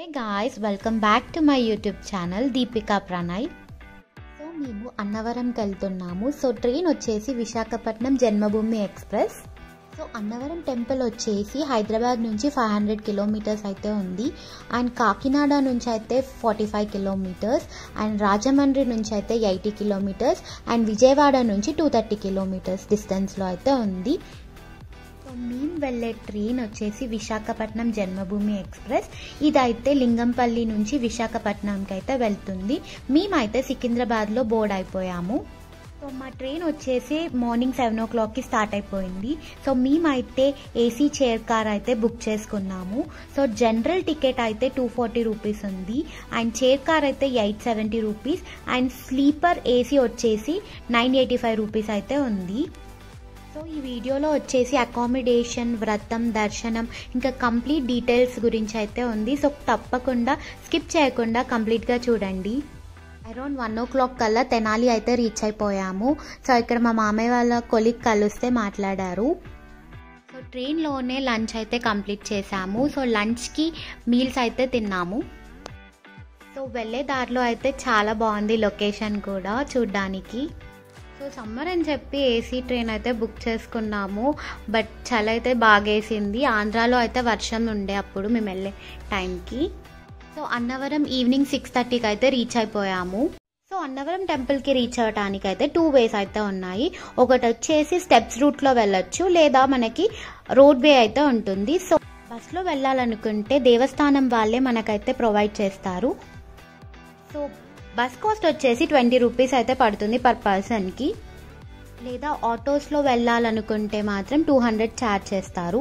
Hey guys, welcome back to my YouTube channel Deepika Pranay. So మేము అన్నవరంకి వెళ్తున్నాము. So train వచ్చేసి విశాఖపట్నం జన్మభూమి express. So Annavaram temple వచ్చేసి హైదరాబాద్ నుంచి 500 kilometres అయితే ఉంది. అండ్ కాకినాడ నుంచి అయితే 45 కిలోమీటర్స్, అండ్ రాజమండ్రి నుంచి అయితే 80 కిలోమీటర్స్, అండ్ విజయవాడ నుంచి 230 కిలోమీటర్స్ డిస్టెన్స్లో అయితే ఉంది. మేము వెళ్ళే ట్రైన్ వచ్చేసి విశాఖపట్నం జన్మభూమి ఎక్స్ప్రెస్. ఇదైతే లింగంపల్లి నుంచి విశాఖపట్నంకి అయితే వెళ్తుంది. మేమైతే సికింద్రాబాద్లో బోర్డ్ అయిపోయాము. సో మా ట్రైన్ వచ్చేసి మార్నింగ్ 7 o'clockకి స్టార్ట్ అయిపోయింది. సో మేమైతే ఏసీ చైర్ కార్ అయితే బుక్ చేసుకున్నాము. సో జనరల్ టికెట్ అయితే 240 రూపీస్ ఉంది, అండ్ చైర్ కార్ అయితే 870 రూపీస్, అండ్ స్లీపర్ ఏసీ వచ్చేసి 985 రూపీస్ అయితే ఉంది. సో ఈ వీడియోలో వచ్చేసి అకామిడేషన్, వ్రతం, దర్శనం, ఇంకా కంప్లీట్ డీటెయిల్స్ గురించి అయితే ఉంది. సో తప్పకుండా స్కిప్ చేయకుండా కంప్లీట్గా చూడండి. అరౌండ్ 1 o'clock కల్లా తెనాలి అయితే రీచ్ అయిపోయాము. సో ఇక్కడ మా మామయ్య వాళ్ళ కొలీగ్ కలిస్తే మాట్లాడారు. సో ట్రైన్లోనే లంచ్ అయితే కంప్లీట్ చేసాము. సో లంచ్కి మీల్స్ అయితే తిన్నాము. సో వెళ్ళే దారిలో అయితే చాలా బాగుంది లొకేషన్ కూడా చూడ్డానికి. సో సమ్మర్ అని చెప్పి ఏసీ ట్రైన్ అయితే బుక్ చేసుకున్నాము, బట్ చలి అయితే బాగా వేసింది. ఆంధ్రాలో అయితే వర్షం ఉండే అప్పుడు మేము వెళ్ళే టైంకి. సో అన్నవరం ఈవినింగ్ 6:30కి అయితే రీచ్ అయిపోయాము. సో అన్నవరం టెంపుల్కి రీచ్ అవ్వడానికి అయితే 2 ways అయితే ఉన్నాయి. ఒకటి వచ్చేసి స్టెప్స్ రూట్లో వెళ్ళొచ్చు, లేదా మనకి రోడ్ వే అయితే ఉంటుంది. సో బస్లో వెళ్ళాలనుకుంటే దేవస్థానం వాళ్ళే మనకైతే ప్రొవైడ్ చేస్తారు. సో బస్ కాస్ట్ వచ్చేసి 20 రూపీస్ అయితే పడుతుంది పర్ పర్సన్కి. లేదా ఆటోస్లో వెళ్ళాలనుకుంటే మాత్రం 200 ఛార్జ్ చేస్తారు.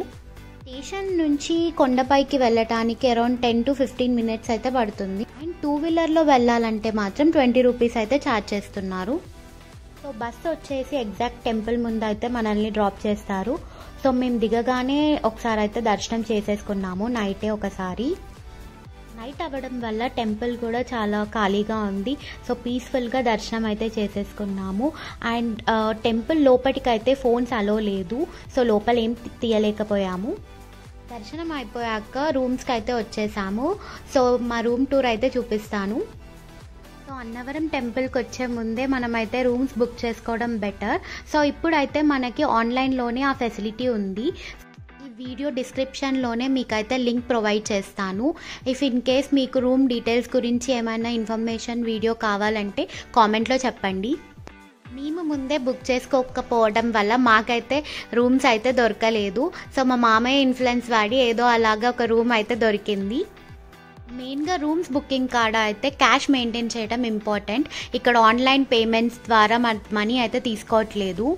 స్టేషన్ నుంచి కొండపైకి వెళ్ళటానికి అరౌండ్ 10 to 15 మినిట్స్ అయితే పడుతుంది. అండ్ 2-wheelerలో వెళ్ళాలంటే మాత్రం 20 రూపీస్ అయితే ఛార్జ్ చేస్తున్నారు. సో బస్ వచ్చేసి ఎగ్జాక్ట్ టెంపుల్ ముందు అయితే మనల్ని డ్రాప్ చేస్తారు. సో మేము దిగగానే ఒకసారి అయితే దర్శనం చేసేసుకున్నాము, నైటే ఒకసారి. నైట్ అవ్వడం వల్ల టెంపుల్ కూడా చాలా ఖాళీగా ఉంది. సో పీస్ఫుల్గా దర్శనం అయితే చేసేసుకున్నాము. అండ్ టెంపుల్ లోపలికైతే ఫోన్స్ అలో లేదు, సో లోపల ఏం తీయలేకపోయాము. దర్శనం అయిపోయాక రూమ్స్కి అయితే వచ్చేసాము. సో మా రూమ్ టూర్ అయితే చూపిస్తాను. సో అన్నవరం టెంపుల్కి వచ్చే ముందే మనమైతే రూమ్స్ బుక్ చేసుకోవడం బెటర్. సో ఇప్పుడైతే మనకి ఆన్లైన్లోనే ఆ ఫెసిలిటీ ఉంది. వీడియో డిస్క్రిప్షన్లోనే మీకైతే లింక్ ప్రొవైడ్ చేస్తాను. ఇఫ్ ఇన్ కేస్ మీకు రూమ్ డీటెయిల్స్ గురించి ఏమైనా ఇన్ఫర్మేషన్ వీడియో కావాలంటే కామెంట్లో చెప్పండి. మేము ముందే బుక్ చేసుకోకపోవడం వల్ల మాకైతే రూమ్స్ అయితే దొరకలేదు. సో మా మామయ్య ఇన్ఫ్లుయెన్స్ వాడి ఏదో అలాగా ఒక రూమ్ అయితే దొరికింది. మెయిన్గా రూమ్స్ బుకింగ్ కాడ అయితే క్యాష్ మెయింటైన్ చేయడం ఇంపార్టెంట్. ఇక్కడ ఆన్లైన్ పేమెంట్స్ ద్వారా మనీ అయితే తీసుకోవట్లేదు.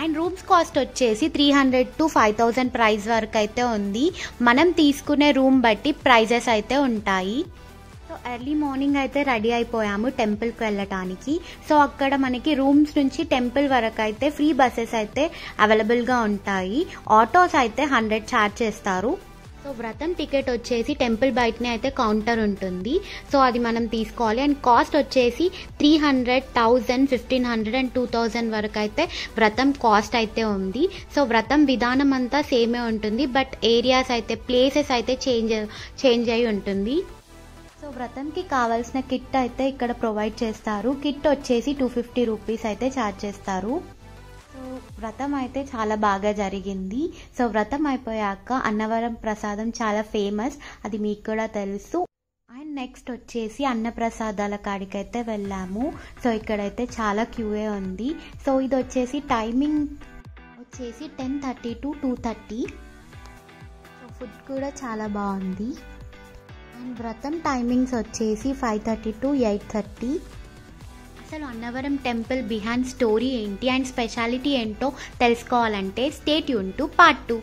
అండ్ రూమ్స్ కాస్ట్ వచ్చేసి 300 to 5,000 ప్రైస్ వరకు అయితే ఉంది. మనం తీసుకునే రూమ్ బట్టి ప్రైజెస్ అయితే ఉంటాయి. సో ఎర్లీ మార్నింగ్ అయితే రెడీ అయిపోయాము టెంపుల్కి వెళ్ళటానికి. సో అక్కడ మనకి రూమ్స్ నుంచి టెంపుల్ వరకు అయితే ఫ్రీ బస్సెస్ అయితే అవైలబుల్గా ఉంటాయి. ఆటోస్ అయితే 100 ఛార్జ్ చేస్తారు. సో వ్రతం టికెట్ వచ్చేసి టెంపుల్ బయటనే అయితే కౌంటర్ ఉంటుంది. సో అది మనం తీసుకోవాలి. అండ్ కాస్ట్ వచ్చేసి 300, 1000, 1500 అండ్ 2000 వరకు అయితే వ్రతం కాస్ట్ అయితే ఉంది. సో వ్రతం విధానం అంతా సేమే ఉంటుంది, బట్ ఏరియాస్ అయితే ప్లేసెస్ అయితే చేంజ్ అయి ఉంటుంది. సో వ్రతంకి కావాల్సిన కిట్ అయితే ఇక్కడ ప్రొవైడ్ చేస్తారు. కిట్ వచ్చేసి 250 రూపీస్ అయితే ఛార్జ్ చేస్తారు. సో వ్రతం అయితే చాలా బాగా జరిగింది. సో వ్రతం అయిపోయాక అన్నవరం ప్రసాదం చాలా ఫేమస్, అది మీకు కూడా తెలుసు. అండ్ నెక్స్ట్ వచ్చేసి అన్నప్రసాదాల కాడికైతే వెళ్ళాము. సో ఇక్కడైతే చాలా క్యూఏ ఉంది. సో ఇది వచ్చేసి టైమింగ్ వచ్చేసి 10:30 to 2:30. సో ఫుడ్ కూడా చాలా బాగుంది. అండ్ వ్రతం టైమింగ్స్ వచ్చేసి 5:30 to 8:30. అసలు అన్నవరం టెంపుల్ బిహైండ్ స్టోరీ ఏంటి అండ్ స్పెషాలిటీ ఏంటో తెలుసుకోవాలంటే స్టే ట్యూన్ టు పార్ట్ 2.